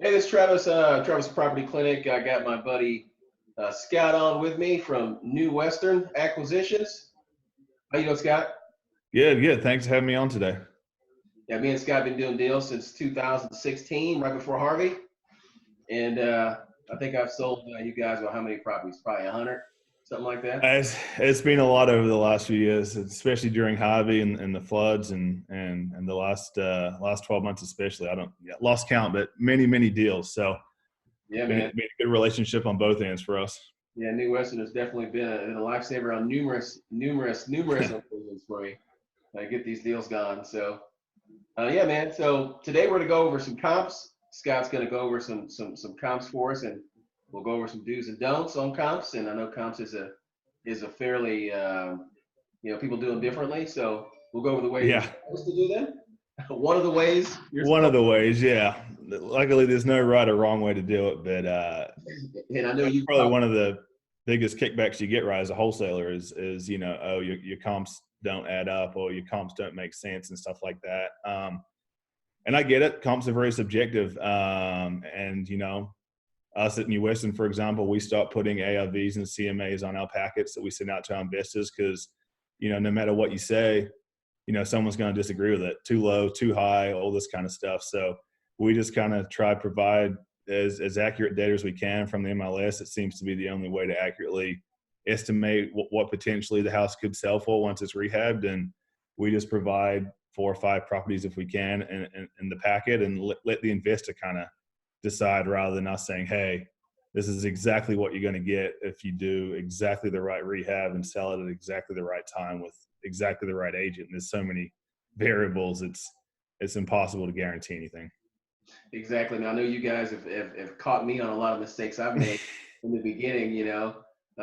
Hey, this is Travis, Travis Property Clinic. I got my buddy Scott on with me from New Western Acquisitions. How you doing, Scott? Good, good. Thanks for having me on today. Yeah, me and Scott been doing deals since 2016, right before Harvey. And I think I've sold you guys, well, how many properties? Probably 100, something like that. It's been a lot over the last few years, especially during Harvey and the floods and the last 12 months especially. I don't lost count, but many deals. So Yeah, been, man. been a good relationship on both ends for us. Yeah, New Western has definitely been a lifesaver on numerous occasions for me. I get these deals gone. So yeah, man. So today we're gonna go over some comps. Scott's gonna go over some comps for us, and we'll go over some do's and don'ts on comps. And I know comps is a fairly people do them differently. So we'll go over the ways you're Yeah, supposed to do them. One of the ways you're one of supposed the ways. Yeah, luckily there's no right or wrong way to do it, but to, and I know that's you probably probably one of the biggest kickbacks you get right as a wholesaler is oh your comps don't add up or your comps don't make sense and stuff like that. And I get it. Comps are very subjective. And, us at New Western, for example, we start putting ARVs and CMAs on our packets that we send out to our investors because, no matter what you say, someone's going to disagree with it. Too low, too high, all this kind of stuff. So we just kind of try to provide as accurate data as we can from the MLS. It seems to be the only way to accurately estimate what potentially the house could sell for once it's rehabbed. And we just provide 4 or 5 properties if we can in the packet and let the investor kind of decide rather than us saying, hey, this is exactly what you're going to get if you do exactly the right rehab and sell it at exactly the right time with exactly the right agent. And there's so many variables, it's impossible to guarantee anything. exactly. Now I know you guys have caught me on a lot of mistakes I've made in the beginning.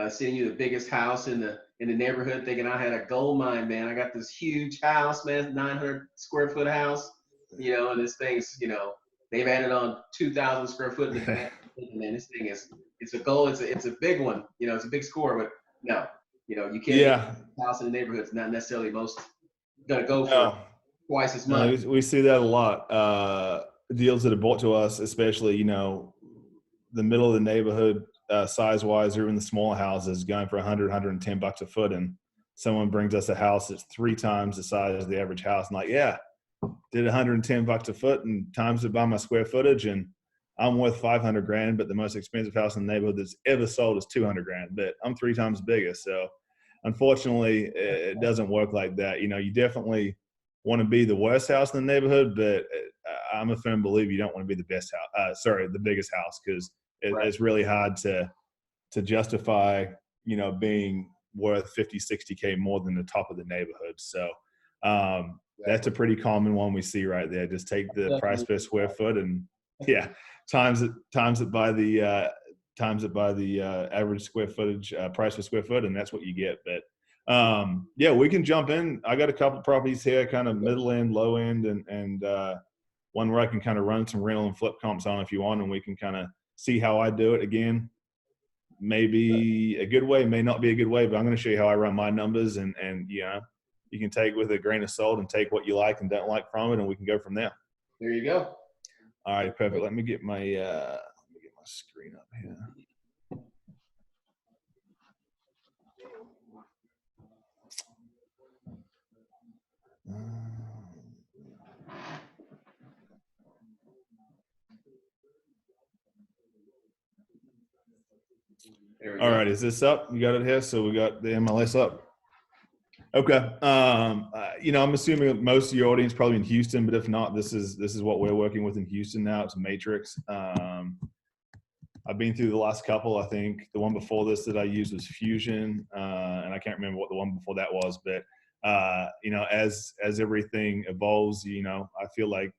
Sending you the biggest house in the neighborhood, thinking I had a gold mine, man. I got this huge house, man, 900 square foot house, and this thing's, they've added on 2,000 square foot in the back, and then this thing it's a goal, it's a big one, it's a big score, but no, you can't get Yeah, a house in the neighborhood. It's not necessarily most gonna go for no, twice as no, much. we see that a lot. Deals that are bought to us, especially, the middle of the neighborhood, size wise, or even the smaller houses going for 100, $110 a foot. And someone brings us a house that's 3 times the size of the average house. And like, yeah, did $110 a foot and times it by my square footage. And I'm worth 500 grand, but the most expensive house in the neighborhood that's ever sold is 200 grand, but I'm 3 times bigger. So unfortunately it doesn't work like that. You definitely want to be the worst house in the neighborhood, but I'm a firm believer you don't want to be the best house. The biggest house, because Right. it's really hard to justify, being worth 50, 60K more than the top of the neighborhood. So that's Exactly. a pretty common one we see right there. Just take the price Definitely. per square foot and yeah, times it by the average square footage price per square foot, and that's what you get. But yeah, we can jump in. I got a couple properties here, kind of middle end, low end, and one where I can kind of run some rental and flip comps on if you want, and we can kind of see how I do it. Again, maybe a good way, may not be a good way, but I'm going to show you how I run my numbers, and you can take with a grain of salt and take what you like and don't like from it, and we can go from there. There you go. All right, perfect. Let me get my screen up here. There we All go. right, is this up? You got it here. So we got the MLS up. Okay. I'm assuming most of your audience probably in Houston, but if not, this is what we're working with in Houston now. It's Matrix. I've been through the last couple. I think the one before this that I used was Fusion, and I can't remember what the one before that was. But as everything evolves, I feel like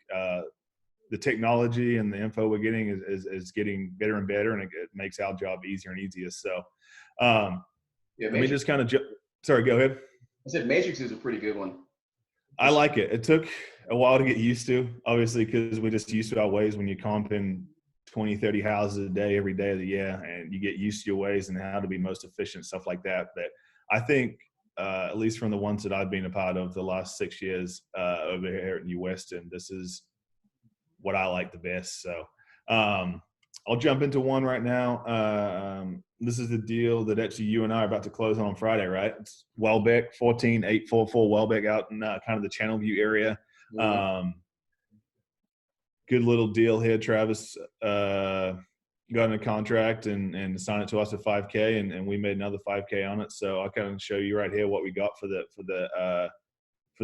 the technology and the info we're getting is getting better and better, and it makes our job easier and easier. So Yeah, let me Matrix. just kind of sorry, go ahead. I said Matrix is a pretty good one. I like it. It took a while to get used to, obviously, because we're just used to our ways when you're comping 20, 30 houses a day, every day of the year, and you get used to your ways and how to be most efficient, stuff like that. But I think, at least from the ones that I've been a part of the last 6 years over here at New Western, this is what I like the best. So I'll jump into one right now. This is the deal that actually you and I are about to close on Friday, right? It's Welbeck, 14844 Welbeck out in kind of the Channelview area. Good little deal here. Travis got in a contract and signed it to us at 5K, and we made another 5K on it. So I'll kind of show you right here what we got for the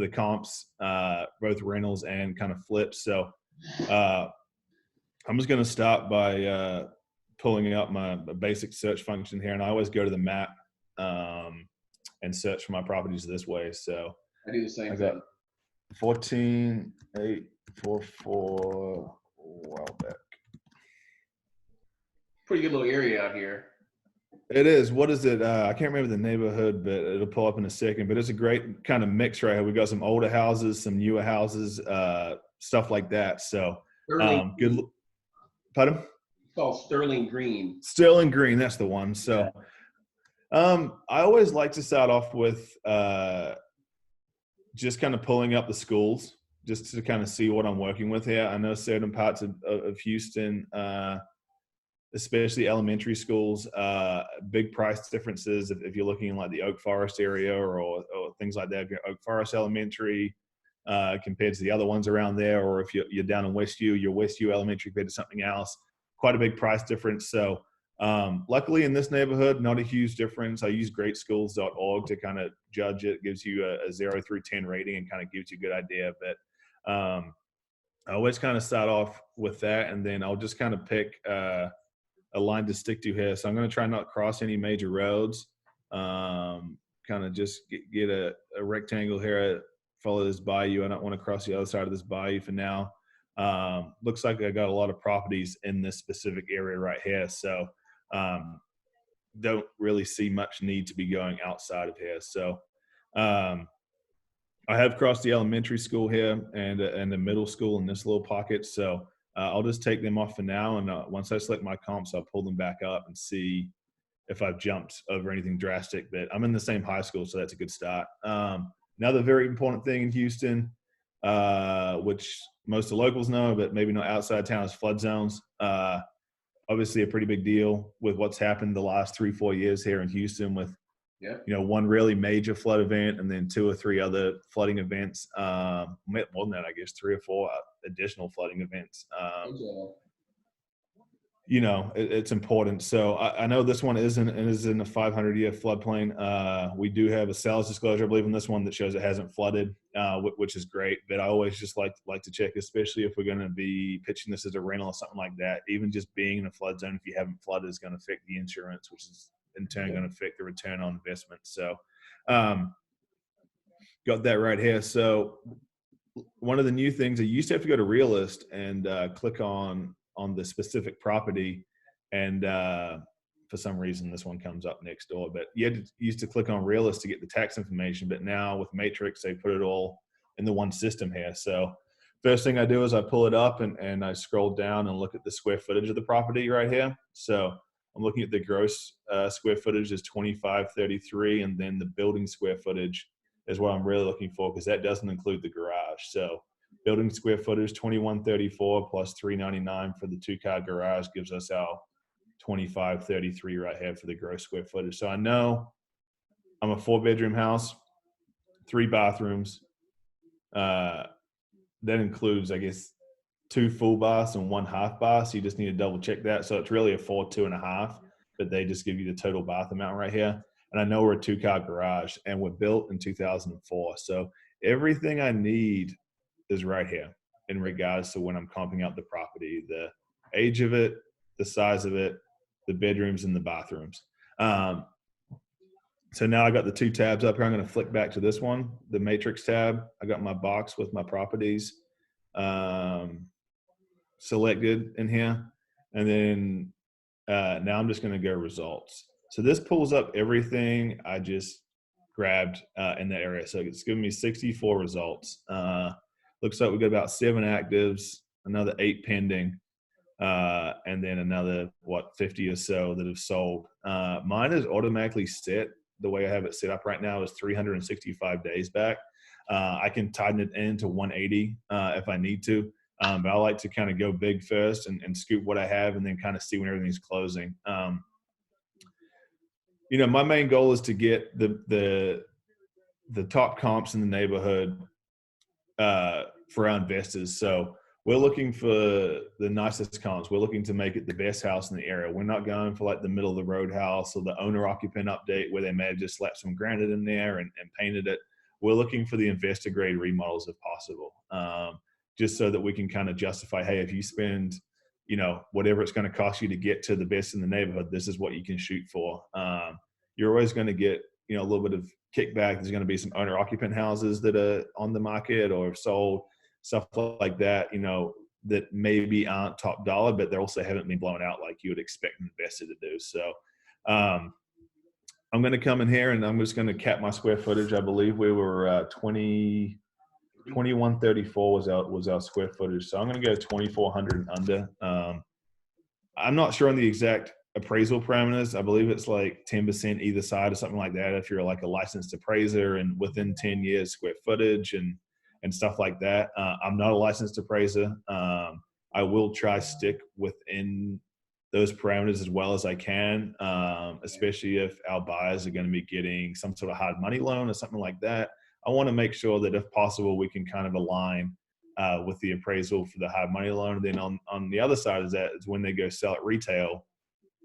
comps, both rentals and kind of flips. So I'm just going to start by pulling up my basic search function here, and I always go to the map and search for my properties this way. So I do the same I got thing. 14844 Welbeck. Pretty good little area out here. It is. What is it? I can't remember the neighborhood, but it'll pull up in a second. But it's a great kind of mix right here. We got some older houses, some newer houses, stuff like that. So good. Pardon? It's called Sterling Green. Sterling Green, that's the one. So I always like to start off with just kind of pulling up the schools just to kind of see what I'm working with here. I know certain parts of Houston, especially elementary schools, big price differences if you're looking in like the Oak Forest area or things like that. If you're Oak Forest Elementary compared to the other ones around there, or if you're down in Westview, your Westview Elementary compared to something else, quite a big price difference. So luckily in this neighborhood, not a huge difference. I use greatschools.org to kind of judge it. It gives you a 0 through 10 rating and kind of gives you a good idea. But I always kind of start off with that, and then I'll just kind of pick a line to stick to here. So I'm going to try not to cross any major roads. Kind of just get a rectangle here, follow this bayou. I don't want to cross the other side of this bayou for now. Looks like I got a lot of properties in this specific area right here. So don't really see much need to be going outside of here. So I have crossed the elementary school here and the middle school in this little pocket. So I'll just take them off for now. And once I select my comps, I'll pull them back up and see if I've jumped over anything drastic. But I'm in the same high school, so that's a good start. Another very important thing in Houston, which most of the locals know, but maybe not outside town, is flood zones. Obviously a pretty big deal with what's happened the last 3-4 years here in Houston with, one really major flood event and then 2 or 3 other flooding events. More than that, I guess 3 or 4 additional flooding events. It's important. So I know this one is in a 500-year floodplain. We do have a sales disclosure, I believe, in this one that shows it hasn't flooded, which is great. But I always just like to check, especially if we're going to be pitching this as a rental or something like that. Even just being in a flood zone, if you haven't flooded, is going to affect the insurance, which is in turn going to affect the return on investment. So got that right here. So one of the new things, I used to have to go to Realist and click on the specific property, and for some reason this one comes up next door, but you used to click on Realist to get the tax information, but now with Matrix they put it all in the one system here. So first thing I do is I pull it up and I scroll down and look at the square footage of the property right here. So I'm looking at the gross square footage is 2533, and then the building square footage is what I'm really looking for, because that doesn't include the garage. So building square footage 2134 plus 399 for the 2-car garage gives us our 2533 right here for the gross square footage. So I know I'm a 4-bedroom house, 3 bathrooms. That includes, I guess, 2 full baths and 1 half bath. So you just need to double check that. So it's really a 4, 2.5, but they just give you the total bath amount right here. And I know we're a 2-car garage and we're built in 2004. So everything I need is right here in regards to when I'm comping out the property, the age of it, the size of it, the bedrooms and the bathrooms. So now I got the 2 tabs up here. I'm going to flick back to this one, the Matrix tab. I got my box with my properties selected in here. And then now I'm just going to go results. So this pulls up everything I just grabbed in that area. So it's giving me 64 results. Looks like we got about 7 actives, another 8 pending, and then another 50 or so that have sold. Mine is automatically set. The way I have it set up right now is 365 days back. I can tighten it into 180 if I need to. But I like to kind of go big first and scoop what I have, and then kind of see when everything's closing. My main goal is to get the top comps in the neighborhood for our investors. So we're looking for the nicest comps. We're looking to make it the best house in the area. We're not going for like the middle of the road house or the owner occupant update where they may have just slapped some granite in there and painted it. We're looking for the investor grade remodels if possible, just so that we can kind of justify, hey, if you spend, whatever it's going to cost you to get to the best in the neighborhood, this is what you can shoot for. You're always going to get, a little bit of kickback. There's going to be some owner occupant houses that are on the market or sold, stuff like that, that maybe aren't top dollar, but they also haven't been blown out like you would expect an investor to do. So I'm going to come in here and I'm just going to cap my square footage. I believe we were 2134 was our square footage. So I'm going to go 2,400 and under. I'm not sure on the exact appraisal parameters. I believe it's like 10% either side or something like that if you're like a licensed appraiser and within 10 years square footage and stuff like that. I'm not a licensed appraiser. I will try stick within those parameters as well as I can, especially if our buyers are going to be getting some sort of hard money loan or something like that. I want to make sure that if possible, we can kind of align with the appraisal for the hard money loan. And then on the other side of that is when they go sell at retail,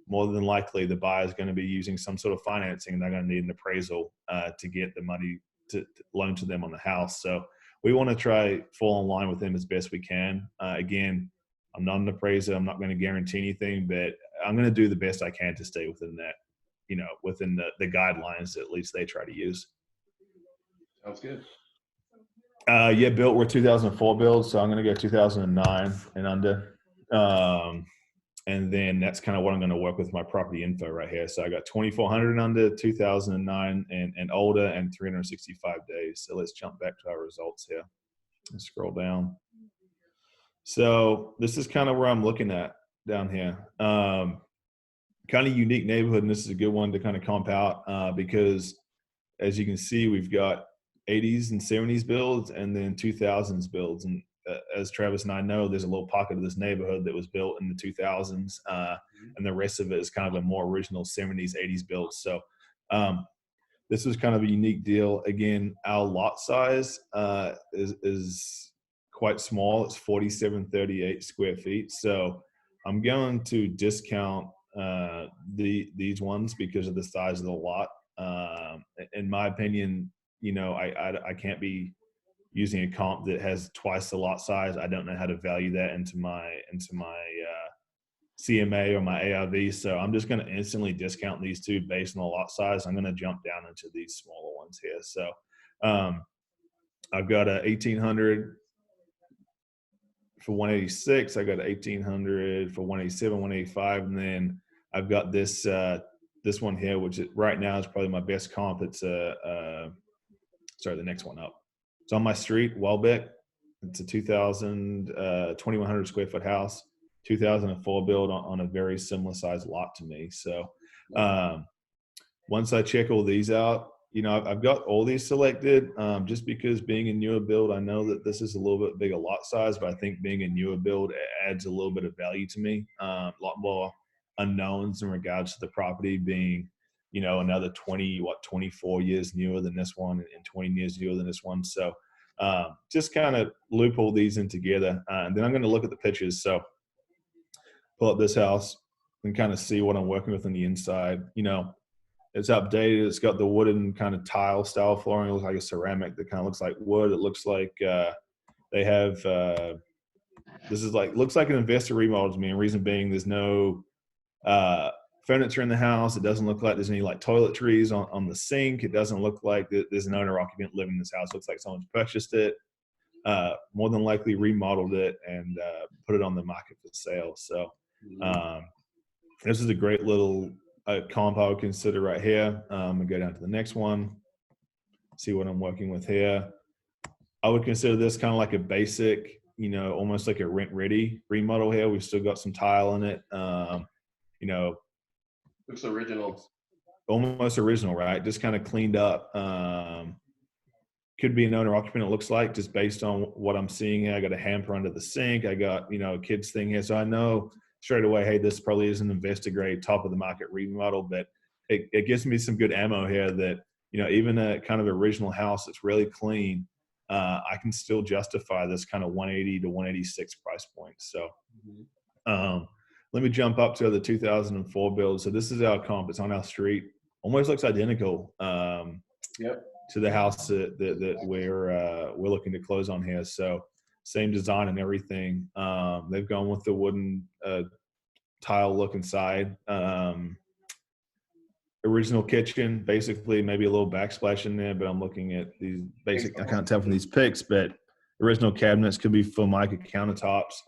more than likely the buyer is going to be using some sort of financing and they're going to need an appraisal to get the money to loan to them on the house. So we want to try fall in line with them as best we can. Again, I'm not an appraiser. I'm not going to guarantee anything, but I'm going to do the best I can to stay within that, within the guidelines that at least they try to use. Sounds good. Built, we're 2004 build, so I'm going to go 2009 and under. And then that's kind of what I'm going to work with my property info right here. So I got 2,400 and under, 2009 and older, and 365 days. So let's jump back to our results here and scroll down. So this is kind of where I'm looking at down here. Kind of unique neighborhood, and this is a good one to kind of comp out because as you can see, we've got 80s and 70s builds and then 2000s builds. And as Travis and I know, there's a little pocket of this neighborhood that was built in the 2000s, and the rest of it is kind of a more original 70s, 80s build. So this was kind of a unique deal. Again, our lot size is quite small. It's 4,738 square feet. So I'm going to discount these ones because of the size of the lot. In my opinion, I can't be using a comp that has twice the lot size. I don't know how to value that into my CMA or my ARV. So I'm just going to instantly discount these two based on the lot size. I'm going to jump down into these smaller ones here. So I've got a 1,800 for 186. I got a 1,800 for 187, 185, and then I've got this this one here, which right now is probably my best comp. It's the next one up. It's on my street, Welbeck. It's a 2,100 square foot house, 2004 build on a very similar size lot to me. So once I check all these out, I've got all these selected just because being a newer build, I know that this is a little bit bigger lot size, but I think being a newer build adds a little bit of value to me. A lot more unknowns in regards to the property being, another 24 years newer than this one and 20 years newer than this one. So just kind of loop all these in together. And then I'm going to look at the pictures. So pull up this house and kind of see what I'm working with on the inside. It's updated. It's got the wooden kind of tile style flooring. It looks like a ceramic that kind of looks like wood. It looks like they have, looks like an investor remodel to me. And reason being, there's no furniture in the house. It doesn't look like there's any like toiletries on the sink. It doesn't look like there's an owner occupant living in this house. It looks like someone's purchased it, more than likely remodeled it and put it on the market for sale. So this is a great little comp I would consider right here. I'm gonna go down to the next one, see what I'm working with here. I would consider this kind of like a basic, almost like a rent ready remodel here. We've still got some tile in it. Looks original. Almost original, right? Just kind of cleaned up. could be an owner occupant, it looks like, just based on what I'm seeing here. I got a hamper under the sink. I got, a kids thing here. So I know straight away, hey, this probably is an investor grade, top of the market remodel, but it gives me some good ammo here that, even a kind of original house that's really clean, I can still justify this kind of 180 to 186 price point. So let me jump up to the 2004 build. So this is our comp. It's on our street. Almost looks identical. Yep. To the house that we're looking to close on here. So same design and everything. They've gone with the wooden tile look inside. Original kitchen, basically maybe a little backsplash in there, but I'm looking at these basic, I can't tell from these pics, but original cabinets could be Formica countertops.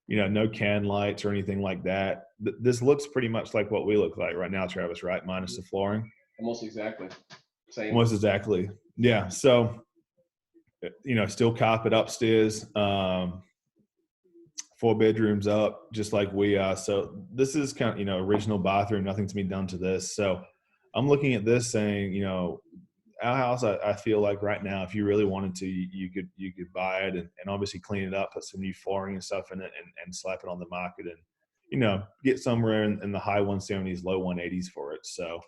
No can lights or anything like that. This looks pretty much like what we look like right now, Travis, right? Minus the flooring. Almost exactly. Same. Almost exactly. Yeah. So, still carpet upstairs, 4 bedrooms up, just like we are. So this is kind of, original bathroom, nothing's been done to this. So I'm looking at this saying, our house, I feel like right now, if you really wanted to, you could buy it and obviously clean it up, put some new flooring and stuff in it and slap it on the market and, get somewhere in the high 170s, low 180s for it. So,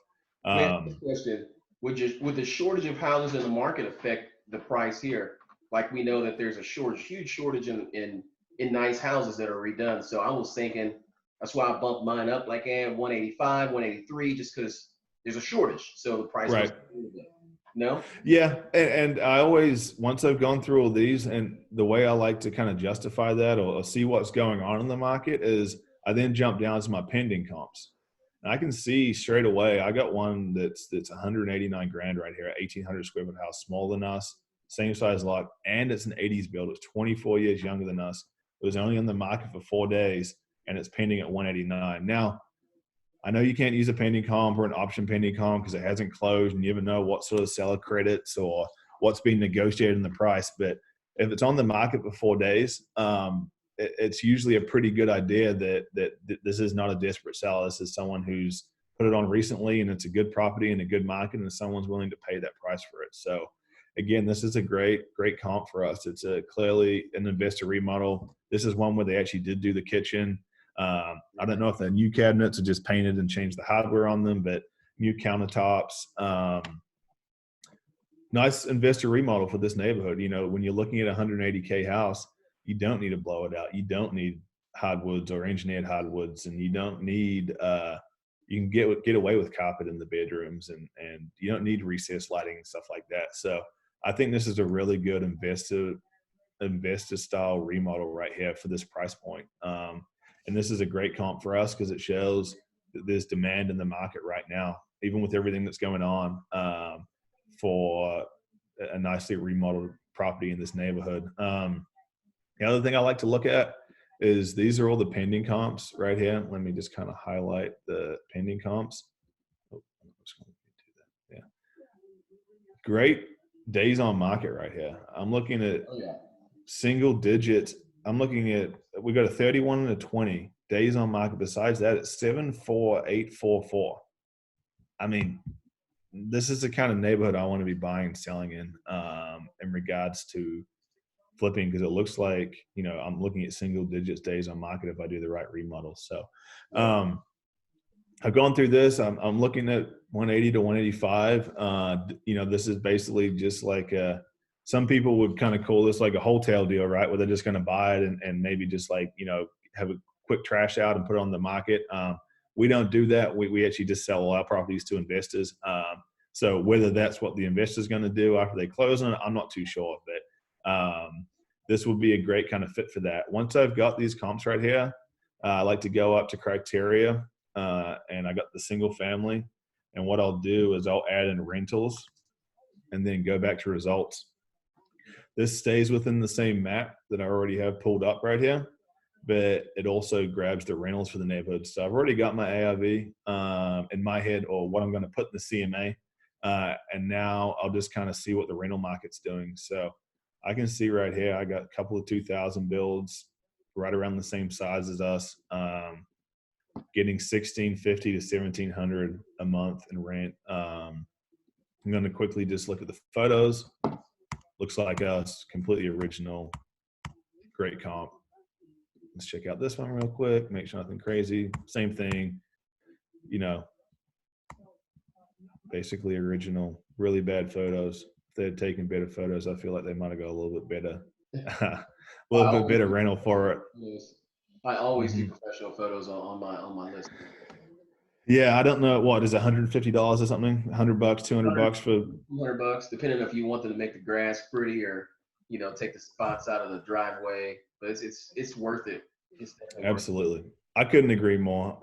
question. Would the shortage of houses in the market affect the price here? Like we know that there's a huge shortage in nice houses that are redone. So I was thinking that's why I bumped mine up like 185, 183, just because there's a shortage. So the price right. was no? Yeah. And I always, once I've gone through all these, and the way I like to kind of justify that or see what's going on in the market is I then jump down to my pending comps. And I can see straight away, I got one that's 189 grand right here, 1,800 square foot house, smaller than us, same size lot, and it's an 80s build. It's 24 years younger than us. It was only on the market for 4 days, and it's pending at 189. Now, I know you can't use a pending comp or an option pending comp because it hasn't closed, and you never know what sort of seller credits or what's being negotiated in the price. But if it's on the market for 4 days, it's usually a pretty good idea that this is not a desperate seller. This is someone who's put it on recently, and it's a good property in a good market, and someone's willing to pay that price for it. So, again, this is a great comp for us. It's clearly an investor remodel. This is one where they actually did do the kitchen. I don't know if the new cabinets are just painted and changed the hardware on them, but new countertops. Nice investor remodel for this neighborhood. When you're looking at a 180K house, you don't need to blow it out. You don't need hardwoods or engineered hardwoods, and you don't need you can get away with carpet in the bedrooms, and you don't need recessed lighting and stuff like that. So I think this is a really good investor style remodel right here for this price point. And this is a great comp for us because it shows that there's demand in the market right now, even with everything that's going on, for a nicely remodeled property in this neighborhood. The other thing I like to look at is these are all the pending comps right here. Let me just kind of highlight the pending comps. Oh, I'm just going to do that. Yeah. Great days on market right here. I'm looking at single digits. I'm looking at, we got a 31 and a 20 days on market. Besides that, it's 74844. I mean, this is the kind of neighborhood I want to be buying and selling in regards to flipping, because it looks like, I'm looking at single digits days on market if I do the right remodel. So I've gone through this. I'm looking at 180 to 185. This is basically just like some people would kind of call this like a wholesale deal, right? Where they're just going to buy it and maybe just like, have a quick trash out and put it on the market. We don't do that. We actually just sell all our properties to investors. So whether that's what the investor's going to do after they close on it, I'm not too sure. But this would be a great kind of fit for that. Once I've got these comps right here, I like to go up to criteria, and I got the single family. And what I'll do is I'll add in rentals and then go back to results. This stays within the same map that I already have pulled up right here, but it also grabs the rentals for the neighborhood. So I've already got my ARV in my head, or what I'm going to put in the CMA. And now I'll just kind of see what the rental market's doing. So I can see right here, I got a couple of 2,000 builds right around the same size as us, getting $1,650 to $1,700 a month in rent. I'm going to quickly just look at the photos. Looks like us, completely original, great comp. Let's check out this one real quick, make sure nothing crazy. Same thing, you know, basically original, really bad photos. If they had taken better photos, I feel like they might have got a little bit better, a I little bit always better do rental for it. photos. I always do Mm-hmm. professional photos on my list. Yeah, I don't know what is it, $150 or something, $100, $200 for. $200, depending on if you want them to make the grass pretty or take the spots out of the driveway. But it's worth it. It's definitely worth Absolutely, I couldn't agree more.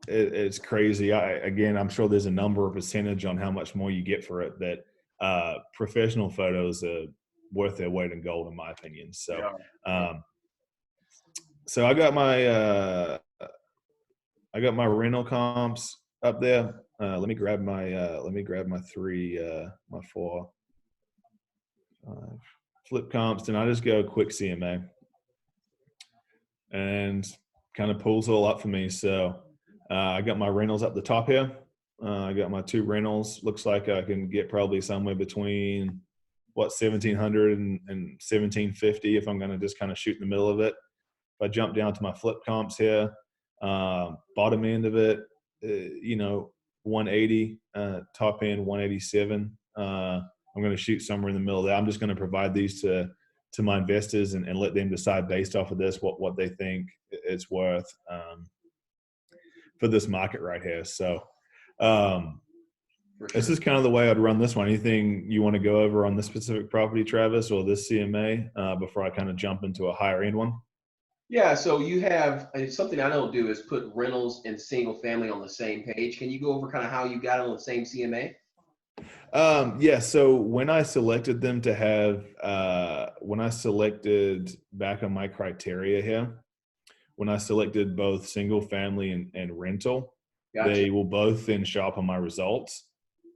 It's crazy. Again, I'm sure there's a number or percentage on how much more you get for it. That professional photos are worth their weight in gold, in my opinion. it. So, Yeah. so I got my rental comps up there. Let me grab my four flip comps, and I just go quick CMA, and kind of pulls it all up for me. So I got my rentals up the top here. I got my 2 rentals. Looks like I can get probably somewhere between 1,700 and 1,750 if I'm going to just kind of shoot in the middle of it. If I jump down to my flip comps here, bottom end of it, 180, top end 187. I'm going to shoot somewhere in the middle there. I'm just going to provide these to my investors and let them decide based off of this what they think it's worth for this market right here. So For this sure. is kind of the way I'd run this one. Anything you want to go over on this specific property, Travis, or this CMA before I kind of jump into a higher end one? Yeah, so you have something I don't do is put rentals and single family on the same page. Can you go over kind of how you got on the same CMA? Yeah. So when I selected them to have, when I selected back on my criteria here, when I selected both single family and rental, Gotcha. they will both then show up on my results.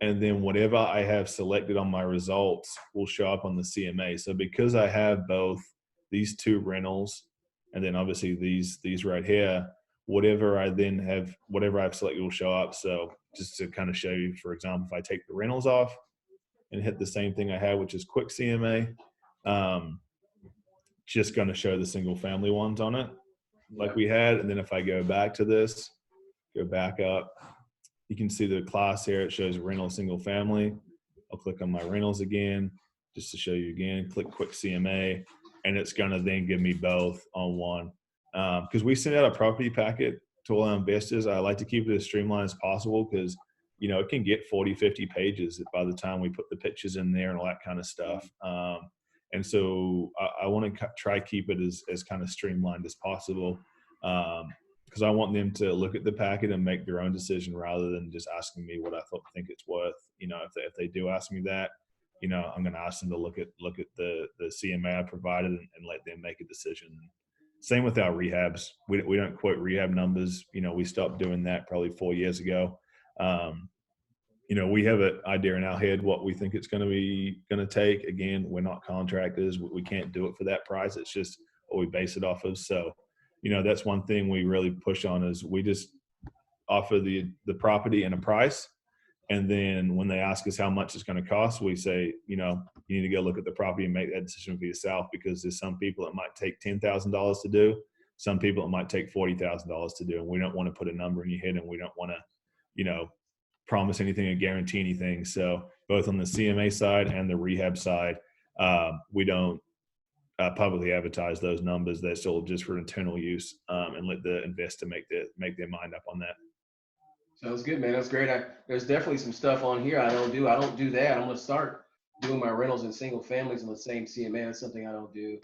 And then whatever I have selected on my results will show up on the CMA. So because I have both these 2 rentals and then obviously these right here, whatever I've selected will show up. So just to kind of show you, for example, if I take the rentals off and hit the same thing I had, which is quick CMA, just going to show the single family ones on it like Yeah. we had. And then if I go back to this, go back up, you can see the class here. It shows rental single family. I'll click on my rentals again, just to show you again, click quick CMA, and it's going to then give me both on one. Because we send out a property packet to all our investors. I like to keep it as streamlined as possible because, it can get 40, 50 pages by the time we put the pictures in there and all that kind of stuff. And so I want to try to keep it as kind of streamlined as possible. Because I want them to look at the packet and make their own decision rather than just asking me what I think it's worth. If they do ask me that, I'm going to ask them to look at the CMA I provided and let them make a decision. Same with our rehabs. We don't quote rehab numbers. We stopped doing that probably 4 years ago. We have an idea in our head what we think it's going to take. Again, we're not contractors. We can't do it for that price. It's just what we base it off of. So, that's one thing we really push on is we just offer the property and a price. And then when they ask us how much it's going to cost, we say, you need to go look at the property and make that decision for yourself, because there's some people it might take $10,000 to do. Some people it might take $40,000 to do. And we don't want to put a number in your head, and we don't want to, promise anything or guarantee anything. So both on the CMA side and the rehab side, we don't publicly advertise those numbers. They're still just for internal use, and let the investor make their mind up on that. Sounds good, man. That's great. There's definitely some stuff on here I don't do. I don't do that. I'm gonna start doing my rentals and single families on the same CMA. That's something I don't do.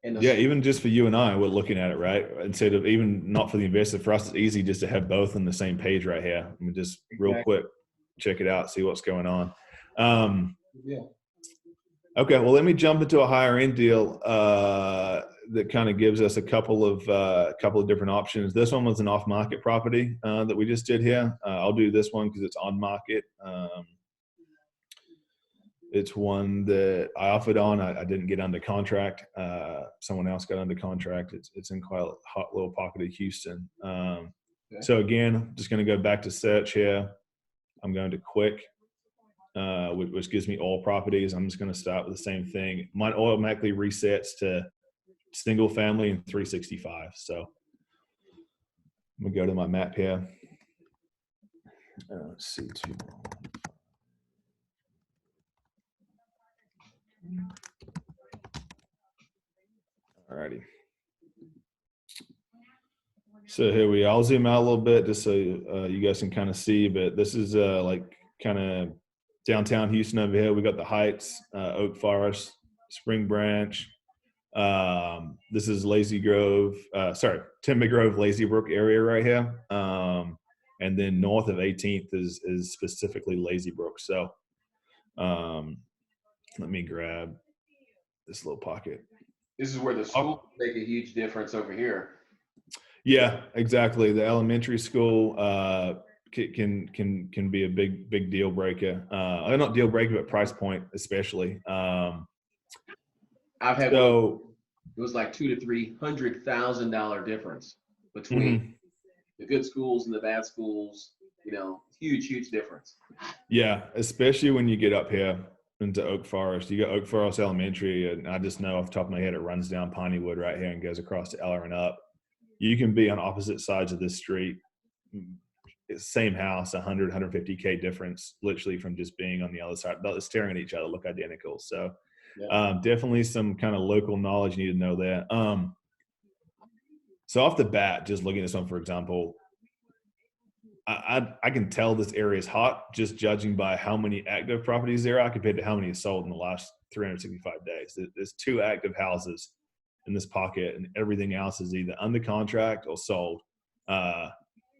And Yeah, even just for you and I, we're looking at it, right? Instead of even not for the investor, for us, it's easy just to have both on the same page right here. I mean, just real quick, check it out, see what's going on. Yeah. Okay, well, let me jump into a higher end deal that kind of gives us a couple of different options. This one was an off market property that we just did here. I'll do this one because it's on market. It's one that I offered on. I didn't get under contract. Someone else got under contract. It's in quite a hot little pocket of Houston. So again, just going to go back to search here. I'm going to quick. which gives me all properties. I'm just going to start with the same thing. Mine automatically resets to single family and 365. So I'm gonna go to my map here. Let's see. Alrighty. So here we are. I'll zoom out a little bit just so you guys can kind of see, but this is like kind of downtown Houston over here. We got the Heights, Oak Forest, Spring Branch. This is Timber Grove, Lazy Brook area right here. And then north of 18th is specifically Lazy Brook. So let me grab this little pocket. This is where the schools make a huge difference over here. Yeah, exactly. The elementary school can be a big deal breaker. Not deal breaker, but price point especially. I've had it was like $200,000 to $300,000 difference between the good schools and the bad schools. You know, huge difference. Yeah, especially when you get up here into Oak Forest. You got Oak Forest Elementary, and I just know off the top of my head it runs down Pineywood right here and goes across to Eller and up. You can be on opposite sides of this street, same house, 150K difference, literally from just being on the other side, staring at each other, look identical. So definitely some kind of local knowledge you need to know there. So off the bat, just looking at this one, for example, I can tell this area is hot just judging by how many active properties there are compared to how many is sold in the last 365 days. There's 2 active houses in this pocket, and everything else is either under contract or sold,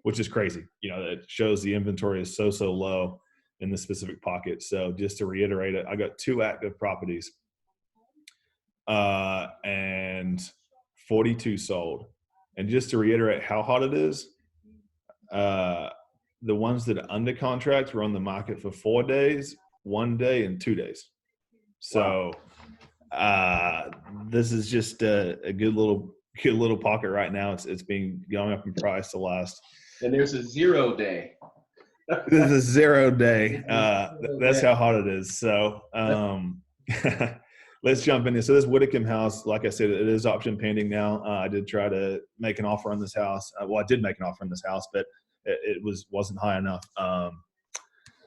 which is crazy. You know, it shows the inventory is so low in this specific pocket. So just to reiterate it, I got 2 active properties and 42 sold. And just to reiterate how hot it is, the ones that are under contract were on the market for 4 days, 1 day, and 2 days. So this is just a good little pocket right now. It's been going up in price the last. And there's a 0 day. There's a 0 day. That's how hot it is. So let's jump in here. So this Whitcomb house, like I said, it is option pending now. I did try to make an offer on this house. I did make an offer on this house, but it wasn't high enough.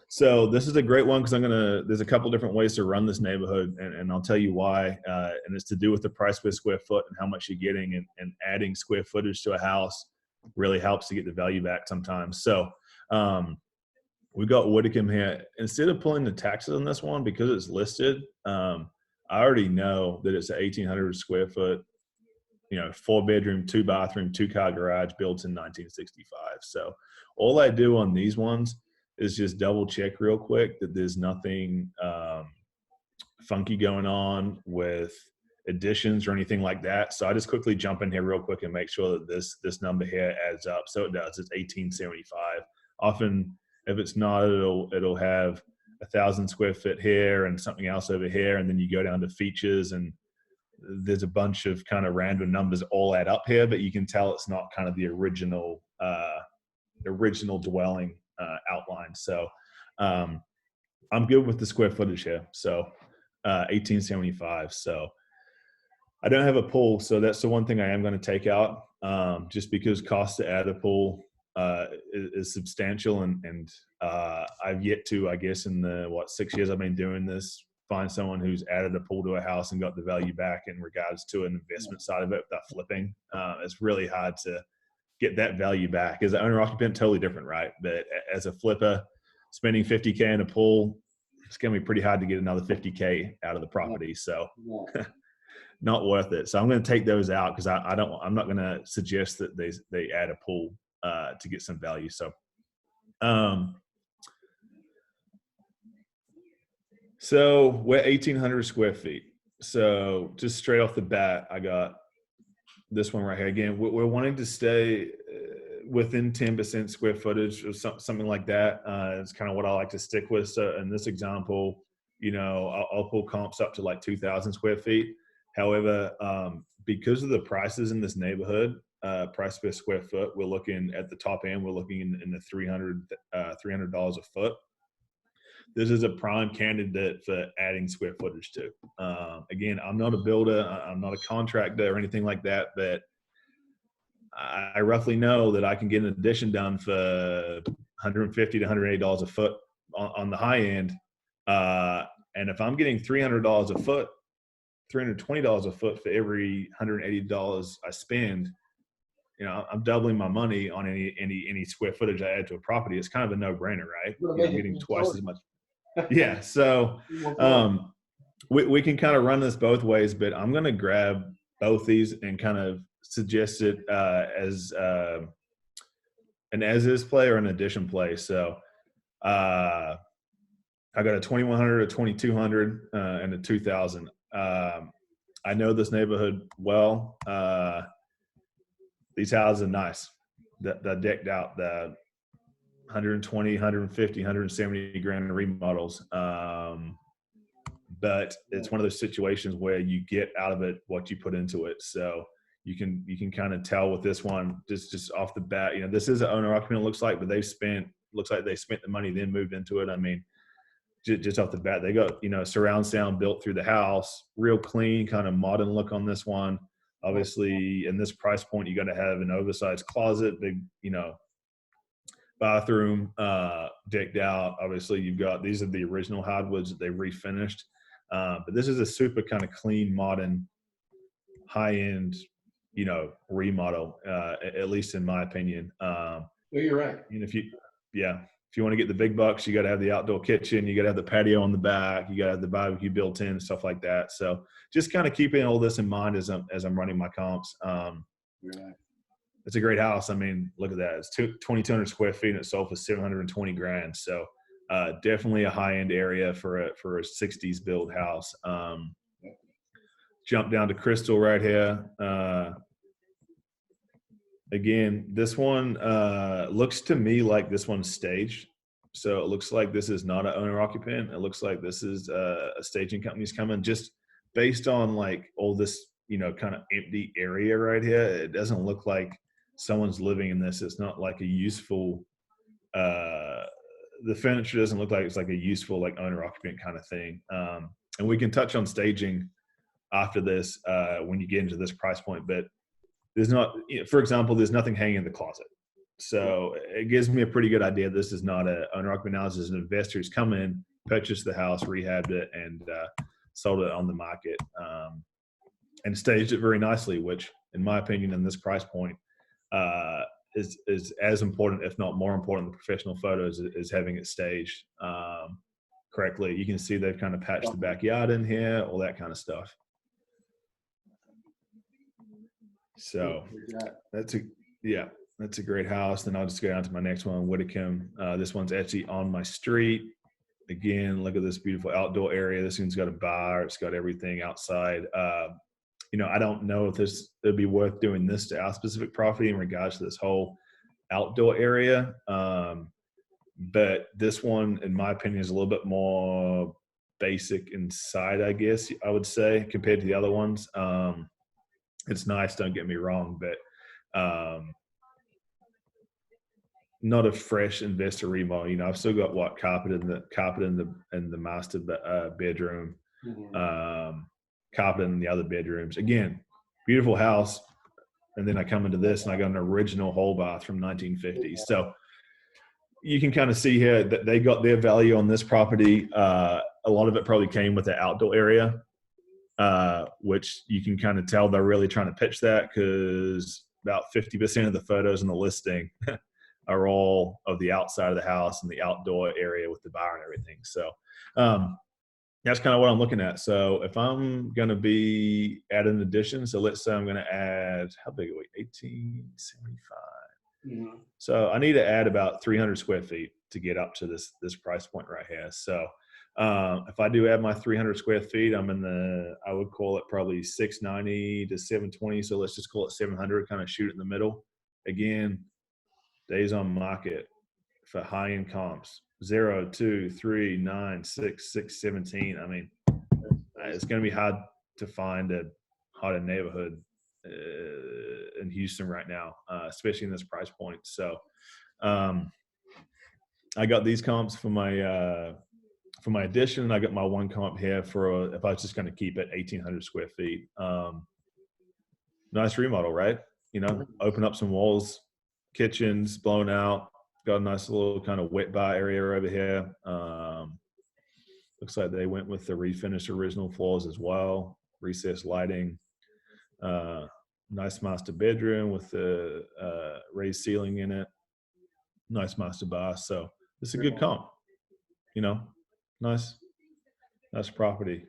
So this is a great one because there's a couple different ways to run this neighborhood, and I'll tell you why. And it's to do with the price per square foot and how much you're getting, and adding square footage to a house really helps to get the value back sometimes. So we got Whitcomb here. Instead of pulling the taxes on this one, because it's listed, I already know that it's an 1,800 square foot, 4-bedroom, 2-bathroom, 2-car garage built in 1965. So all I do on these ones is just double check real quick that there's nothing funky going on with additions or anything like that. So I just quickly jump in here real quick and make sure that this number here adds up. So it does. It's 1,875. Often, if it's not, it'll have 1,000 square foot here and something else over here, and then you go down to features and there's a bunch of kind of random numbers all add up here, but you can tell it's not kind of the original dwelling outline. So I'm good with the square footage here. So 1,875. So I don't have a pool, so that's the one thing I am going to take out, just because cost to add a pool is substantial, and I've yet to, I guess, in the 6 years I've been doing this, find someone who's added a pool to a house and got the value back in regards to an investment side of it without flipping. It's really hard to get that value back. As an owner occupant, totally different, right? But as a flipper, spending 50K in a pool, it's going to be pretty hard to get another 50K out of the property. So not worth it. So I'm going to take those out because I'm not going to suggest that they add a pool to get some value. So so we're 1,800 square feet. So just straight off the bat, I got this one right here. Again, we're wanting to stay within 10% square footage or something like that. It's kind of what I like to stick with. So in this example, I'll pull comps up to like 2,000 square feet. However, because of the prices in this neighborhood, price per square foot, we're looking at the top end, we're looking in the $300 a foot. this is a prime candidate for adding square footage to. Again, I'm not a builder, I'm not a contractor or anything like that, but I roughly know that I can get an addition done for $150 to $180 a foot on the high end. And if I'm getting $300 a foot, $320 a foot for every $180 I spend, I'm doubling my money on any square footage I add to a property. It's kind of a no-brainer, right? I'm getting twice as much. Yeah. So we can kind of run this both ways, but I'm going to grab both these and kind of suggest it as an as-is play or an addition play. So I got a 2100, a 2200, and a 2000. I know this neighborhood well. These houses are nice. They're decked out. The 120, 150, 170 grand remodels. But it's one of those situations where you get out of it what you put into it. So you can kind of tell with this one just off the bat. This is an owner occupant, it looks like, but looks like they spent the money then moved into it. I mean, just off the bat, they got surround sound built through the house, real clean, kind of modern look on this one. Obviously, in this price point, you got to have an oversized closet, big bathroom, decked out. Obviously, these are the original hardwoods that they refinished, but this is a super kind of clean, modern, high end, remodel, at least in my opinion. Well, you're right. If you want to get the big bucks, you got to have the outdoor kitchen, you got to have the patio on the back, you got to have the barbecue built in, stuff like that. So just kind of keeping all this in mind as I'm running my comps. Right. It's a great house. I mean, look at that. It's 2,200 square feet and it sold for 720 grand. So definitely a high end area for a 60s build house. Jump down to Crystal right here. Again, this one looks to me like this one's staged. So it looks like this is not an owner occupant. It looks like this is a staging company's coming, just based on like all this, kind of empty area right here. It doesn't look like someone's living in this. It's not like a useful, the furniture doesn't look like it's like a useful, like owner occupant kind of thing. And we can touch on staging after this when you get into this price point, but there's not, for example, there's nothing hanging in the closet. So it gives me a pretty good idea. This is not an owner occupant house. This is an investor who's come in, purchased the house, rehabbed it, and sold it on the market, and staged it very nicely, which in my opinion, in this price point, is as important, if not more important, than professional photos is having it staged correctly. You can see they've kind of patched the backyard in here, all that kind of stuff. So that's a great house. Then I'll just go down to my next one, Whitacombe. This one's actually on my street. Again, look at this beautiful outdoor area. This one's got a bar. It's got everything outside. I don't know if it'd be worth doing this to our specific property in regards to this whole outdoor area. But this one, in my opinion, is a little bit more basic inside, I guess I would say, compared to the other ones. It's nice, don't get me wrong, but not a fresh investor remodel. I've still got carpet in the master bedroom, carpet in the other bedrooms. Again, beautiful house, and then I come into this and I got an original whole bath from 1950s. So you can kind of see here that they got their value on this property. A lot of it probably came with the outdoor area. Which you can kind of tell they're really trying to pitch that, because about 50% of the photos in the listing are all of the outside of the house and the outdoor area with the bar and everything. So that's kind of what I'm looking at. So if I'm going to be at an addition, so let's say I'm going to add, how big are we? 1875. Mm-hmm. So I need to add about 300 square feet to get up to this price point right here. So if I do add my 300 square feet, I would call it probably 690 to 720. So let's just call it 700, kind of shoot it in the middle. Again, days on market for high-end comps, 0, 2, 3, 9, 6, 6, 17. I mean, it's going to be hard to find a hotter neighborhood in Houston right now, especially in this price point. So I got these comps for my For my addition, I got my one comp here for if I was just going to keep it 1,800 square feet. Nice remodel, right? Open up some walls, kitchens blown out, got a nice little kind of wet bar area over here. Looks like they went with the refinished original floors as well, recessed lighting. Nice master bedroom with the raised ceiling in it. Nice master bath. So it's a good comp, nice property.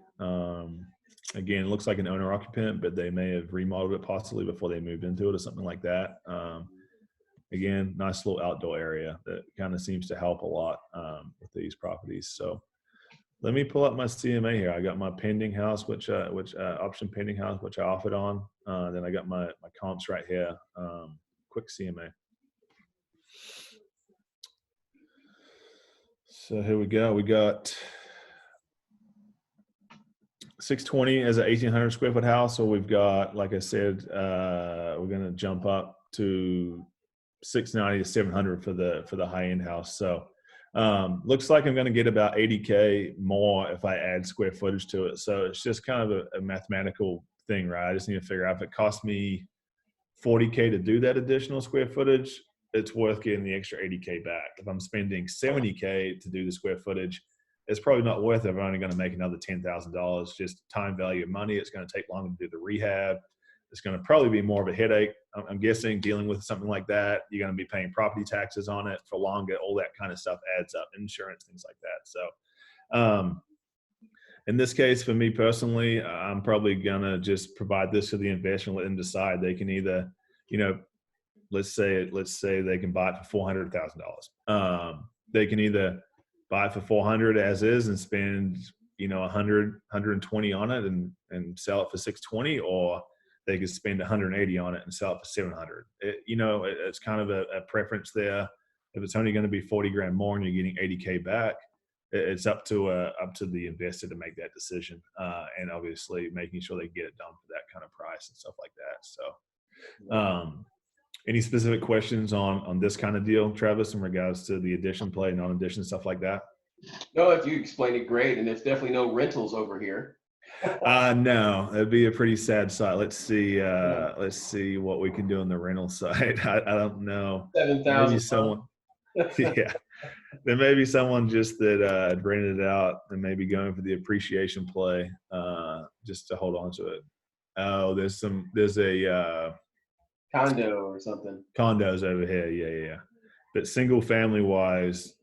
Again, it looks like an owner occupant, but they may have remodeled it possibly before they moved into it or something like that. Again, nice little outdoor area that kind of seems to help a lot with these properties. So let me pull up my CMA here. I got my pending house, which option pending house, which I offered on. Then I got my comps right here. Quick CMA. So here we go. We got 620 as an 1,800 square foot house. So we've got, like I said, we're going to jump up to 690 to 700 for the high end house. So looks like I'm going to get about 80K more if I add square footage to it. So it's just kind of a mathematical thing, right? I just need to figure out if it costs me 40K to do that additional square footage, it's worth getting the extra 80K back. If I'm spending 70K to do the square footage, it's probably not worth it. I'm only going to make another $10,000, just time value of money. It's going to take longer to do the rehab. It's going to probably be more of a headache. I'm guessing dealing with something like that, you're going to be paying property taxes on it for longer. All that kind of stuff adds up, insurance, things like that. So in this case, for me personally, I'm probably going to just provide this to the investor and let them decide. They can either, let's say they can buy it for $400,000. They can either buy it for 400 as is and spend, 100, 120 on it and sell it for 620, or they could spend 180 on it and sell it for 700. It's kind of a preference there. If it's only going to be 40 grand more and you're getting 80K back, it's up to the investor to make that decision. And obviously making sure they get it done for that kind of price and stuff like that. So, any specific questions on this kind of deal, Travis, in regards to the addition play, non-addition, stuff like that? No, if you explained it great, and there's definitely no rentals over here. No, it'd be a pretty sad sight. Let's see what we can do on the rental side. I don't know. 7,000. Maybe someone, yeah, there may be someone just that rented it out and maybe going for the appreciation play just to hold on to it. Oh, there's a Condo or something. Condos over here, yeah. But single family wise,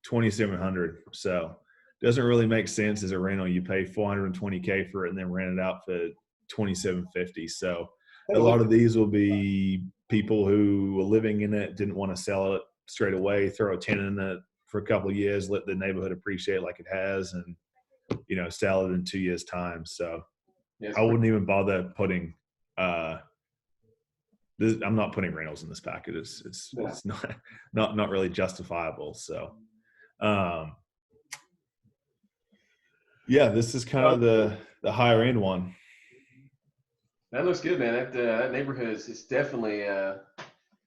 2,700. So doesn't really make sense as a rental. You pay 420K for it and then rent it out for 2,750. So a lot of these will be people who were living in it, didn't want to sell it straight away, throw a tenant in it for a couple of years, let the neighborhood appreciate like it has, and sell it in 2 years' time. So I wouldn't even bother putting I'm not putting rentals in this package. It's not really justifiable. So this is kind of the higher end one. That looks good, man. That neighborhood is definitely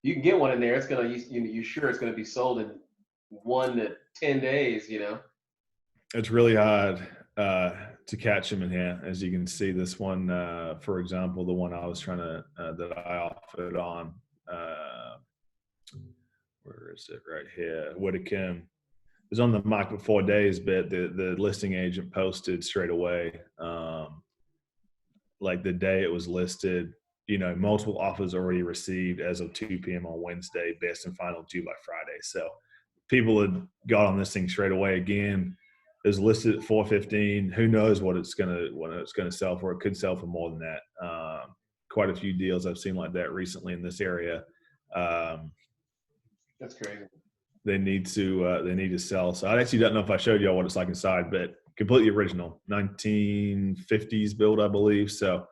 you can get one in there. It's gonna you sure it's gonna be sold in 1 to 10 days. It's really hard to catch them in here. As you can see, this one, for example, the one I was trying to that I offered on. Where is it? Right here, Whittakim. It was on the market for 4 days, but the listing agent posted straight away. Like the day it was listed, multiple offers already received as of 2 p.m. on Wednesday, best and final due by Friday. So people had got on this thing straight away. Again, it was listed at 415. Who knows what it's gonna sell for? It could sell for more than that. Quite a few deals I've seen like that recently in this area. That's crazy. They need to sell. So I actually don't know if I showed y'all what it's like inside, but completely original, 1950s build, I believe. So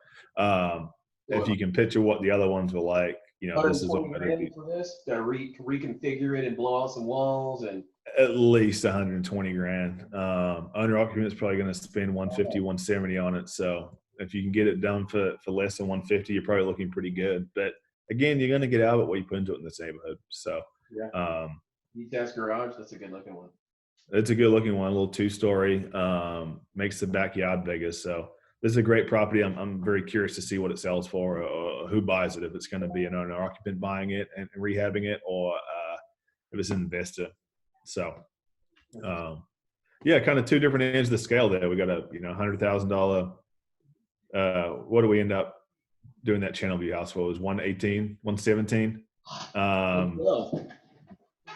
if you can picture what the other ones were like, this is what for this to reconfigure it and blow out some walls and at least 120 grand. Owner occupant is probably going to spend 150, 170 on it. So if you can get it done for less than 150, you're probably looking pretty good. But again, you're going to get out of it what you put into it in this neighborhood. So detached garage, that's a good looking one. It's a good looking one, a little 2-story, makes the backyard bigger. So this is a great property. I'm very curious to see what it sells for, or who buys it, if it's going to be an owner occupant buying it and rehabbing it, or if it's an investor. So yeah, kind of two different ends of the scale there. We got a $100,000. What do we end up doing that channel view house for? It was 118, 117.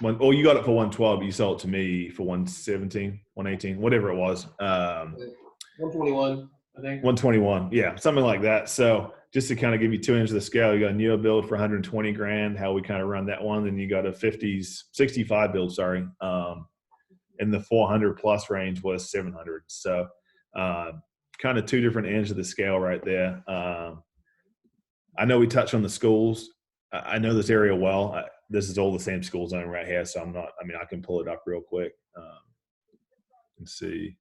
You got it for 112, but you sold it to me for 117, 118, whatever it was. 121, I think. 121, yeah, something like that. So just to kind of give you two ends of the scale, you got a newer build for 120 grand, how we kind of run that one. Then you got a 65 build, sorry. In the 400 plus range was 700. So kind of two different ends of the scale right there. I know we touched on the schools. I know this area well. This is all the same school zone right here, so I can pull it up real quick. Let's see.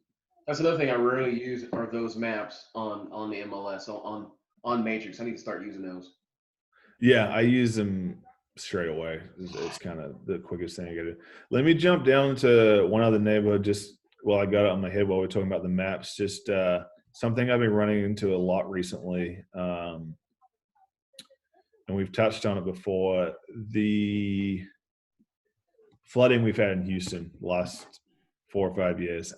That's another thing I rarely use are those maps on the MLS, on Matrix. I need to start using those. Yeah, I use them straight away. It's kind of the quickest thing I gotta do. Let me jump down to one other neighborhood just while I got it on my head while we're talking about the maps. Just something I've been running into a lot recently. And we've touched on it before, the flooding we've had in Houston the last 4 or 5 years.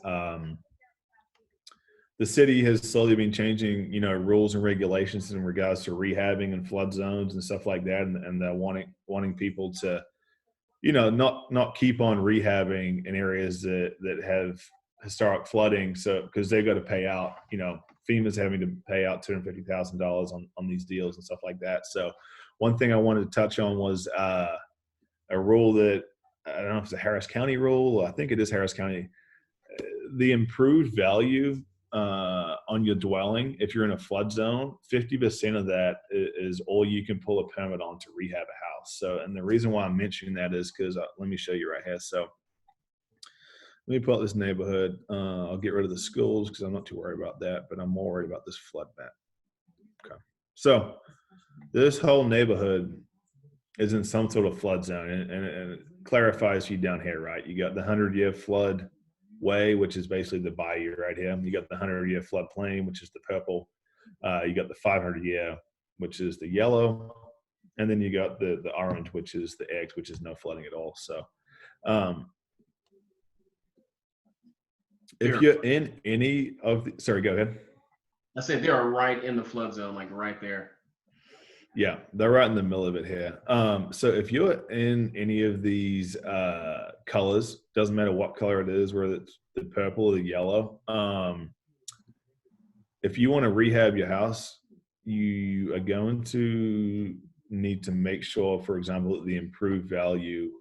The city has slowly been changing, rules and regulations in regards to rehabbing and flood zones and stuff like that. And they're wanting people to, not keep on rehabbing in areas that have historic flooding. So, because they've got to pay out, FEMA's having to pay out $250,000 on these deals and stuff like that. So one thing I wanted to touch on was a rule that, I don't know if it's a Harris County rule. I think it is Harris County. The improved value on your dwelling, if you're in a flood zone, 50% of that is all you can pull a permit on to rehab a house. So, and the reason why I'm mentioning that is because let me show you right here. So let me pull out this neighborhood. I'll get rid of the schools because I'm not too worried about that, but I'm more worried about this flood map. Okay. So this whole neighborhood is in some sort of flood zone, and it clarifies for you down here, right? You got the 100-year flood way, which is basically the bayou right here. You got the 100-year floodplain, which is the purple. You got the 500-year, which is the yellow. And then you got the orange, which is the X, which is no flooding at all. So if you're in any of the, sorry, go ahead. I said they are right in the flood zone, like right there. Yeah, they're right in the middle of it here. So if you're in any of these colors, doesn't matter what color it is, whether it's the purple or the yellow, if you want to rehab your house, you are going to need to make sure, for example, that the improved value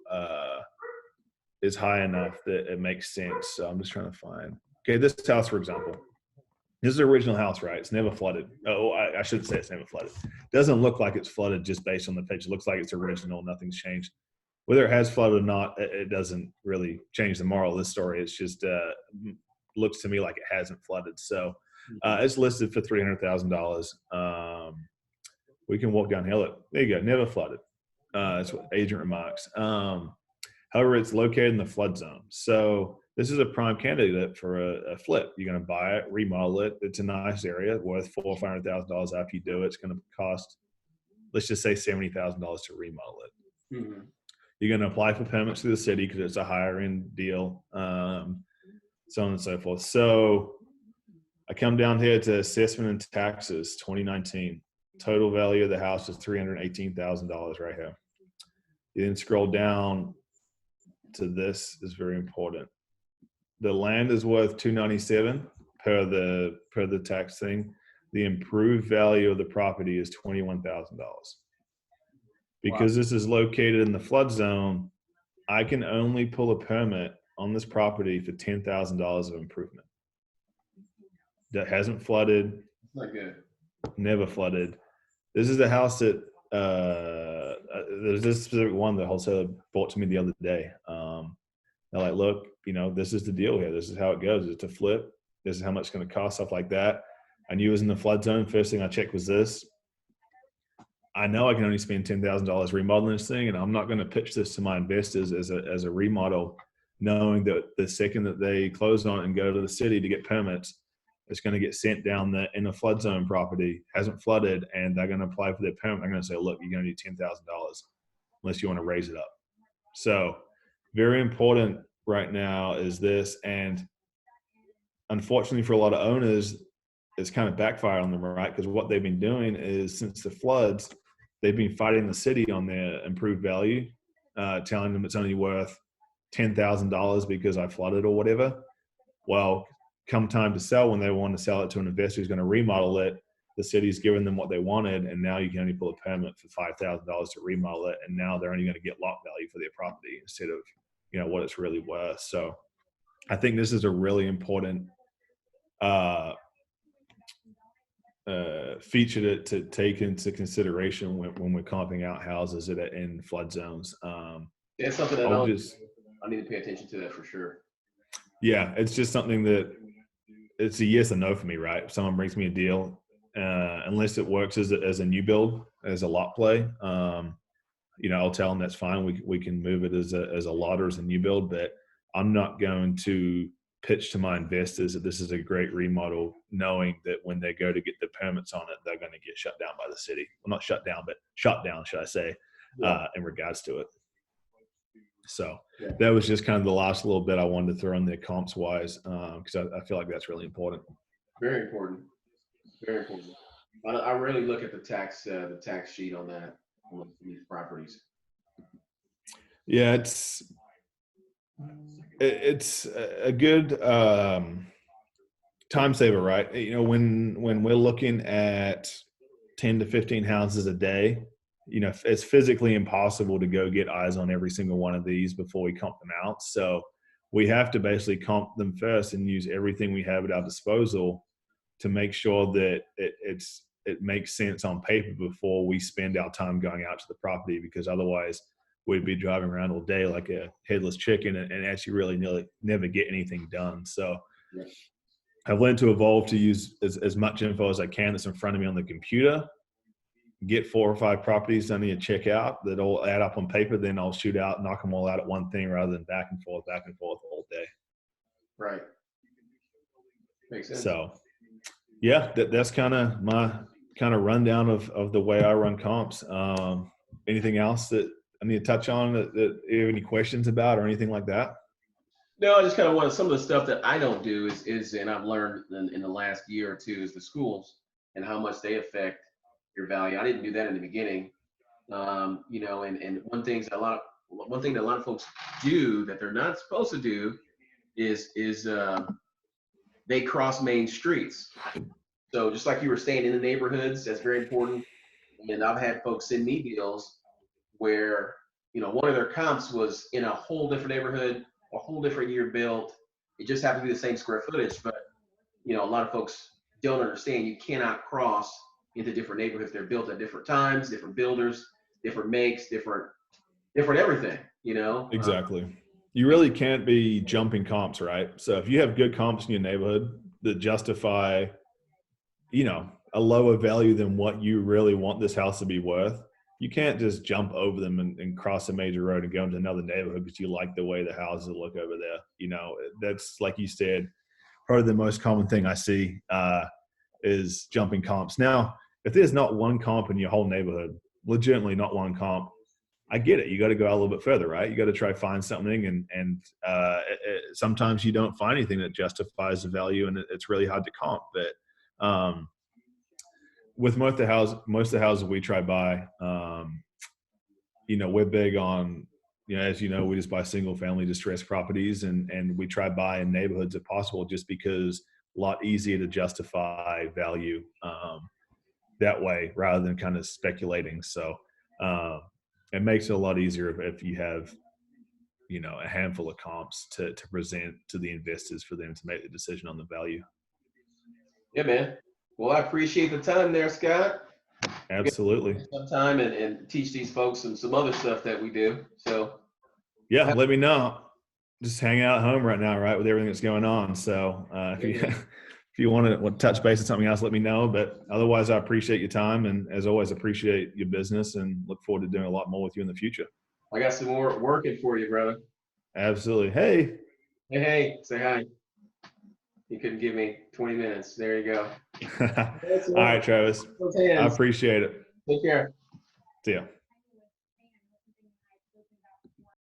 is high enough that it makes sense. So I'm just trying to find, okay, this house, for example, this is the original house, right? It's never flooded. Oh, I shouldn't say it's never flooded. It doesn't look like it's flooded just based on the picture. It looks like it's original. Nothing's changed. Whether it has flooded or not, it doesn't really change the moral of this story. It's just looks to me like it hasn't flooded. So it's listed for $300,000. We can walk downhill it. There you go. Never flooded. That's what agent remarks. However, it's located in the flood zone. So this is a prime candidate for a flip. You're going to buy it, remodel it. It's a nice area, worth $400,000 or $500,000 after you do it. It's going to cost, let's just say, $70,000 to remodel it. Mm-hmm. You're going to apply for permits to the city because it's a higher end deal, so on and so forth. So I come down here to assessment and taxes, 2019. Total value of the house is $318,000 right here. You then scroll down to this is very important. The land is worth $297 per the tax thing. The improved value of the property is $21,000. Because This is located in the flood zone, I can only pull a permit on this property for $10,000 of improvement. That hasn't flooded. Not good. Never flooded. This is a house that there's this specific one the wholesaler bought to me the other day. They're like, look, this is the deal here. This is how it goes. It's a flip. This is how much it's going to cost, stuff like that. I knew it was in the flood zone. First thing I checked was this. I know I can only spend $10,000 remodeling this thing, and I'm not going to pitch this to my investors as a remodel knowing that the second that they close on it and go to the city to get permits, it's going to get sent down in a flood zone property, hasn't flooded, and they're going to apply for their permit. They're going to say, look, you're going to need $10,000 unless you want to raise it up. So very important right now is this. And unfortunately for a lot of owners, it's kind of backfired on them, right? Because what they've been doing is, since the floods, they've been fighting the city on their improved value, telling them it's only worth $10,000 because I flooded or whatever. Well, come time to sell, when they want to sell it to an investor who's going to remodel it, the city's given them what they wanted, and now you can only pull a permit for $5,000 to remodel it, and now they're only going to get lot value for their property instead of, you know, what it's really worth. So I think this is a really important feature to take into consideration when we're comping out houses that are in flood zones. It's something that I need to pay attention to that for sure. Yeah, it's just something that it's a yes or no for me, right? If someone brings me a deal, unless it works as a new build, as a lot play, you know, I'll tell them that's fine. We can move it as a lot or as a new build, but I'm not going to pitch to my investors that this is a great remodel, knowing that when they go to get the permits on it, they're going to get shut down by the city. Well, not shut down, but shut down, should I say, in regards to it. So that was just kind of the last little bit I wanted to throw in there comps wise, because I feel like that's really important. Very important. Very important. I really look at the tax sheet on these properties. Yeah, it's a good time saver, right? You know, when we're looking at 10 to 15 houses a day, you know, it's physically impossible to go get eyes on every single one of these before we comp them out. So we have to basically comp them first and use everything we have at our disposal to make sure that it makes sense on paper before we spend our time going out to the property, because otherwise we'd be driving around all day like a headless chicken and actually really never get anything done. So I've learned to evolve to use as much info as I can that's in front of me on the computer, get 4 or 5 properties I need to check out that all add up on paper, then I'll shoot out, knock them all out at one thing rather than back and forth all day. Right. Makes sense. So yeah, that's kind of my rundown of the way I run comps. Anything else that I need to touch on that you have any questions about or anything like that? No, I just kind of wanted, some of the stuff that I don't do is and I've learned in the last year or two, is the schools and how much they affect your value. I didn't do that in the beginning. You know, and one thing that a lot of folks do that they're not supposed to do is they cross main streets. So just like you were saying, in the neighborhoods, that's very important. And I've had folks send me deals where, you know, one of their comps was in a whole different neighborhood, a whole different year built. It just happened to be the same square footage, but, you know, a lot of folks don't understand you cannot cross into different neighborhoods. They're built at different times, different builders, different makes, different everything, you know? Exactly. You really can't be jumping comps, right? So if you have good comps in your neighborhood that justify, you know, a lower value than what you really want this house to be worth, you can't just jump over them and cross a major road and go into another neighborhood because you like the way the houses look over there. You know, that's, like you said, probably the most common thing I see is jumping comps. Now, if there's not one comp in your whole neighborhood, legitimately not one comp, I get it. You got to go out a little bit further, right? You got to try to find something, and sometimes you don't find anything that justifies the value, and it's really hard to comp. But with most of the houses we try buy, you know, we're big on, you know, as you know, we just buy single family distressed properties, and we try buy in neighborhoods if possible, just because a lot easier to justify value that way rather than kind of speculating. So it makes it a lot easier if you have, you know, a handful of comps to present to the investors for them to make the decision on the value. Yeah, man. Well, I appreciate the time there, Scott. Absolutely. Some time and teach these folks some other stuff that we do. So yeah, let me know. Just hang out at home right now, right, with everything that's going on. So if you want to touch base on something else, let me know. But otherwise, I appreciate your time, and as always, appreciate your business, and look forward to doing a lot more with you in the future. I got some more working for you, brother. Absolutely. Hey. Hey, say hi. You couldn't give me 20 minutes. There you go. All right, Travis. I appreciate it. Take care. See ya.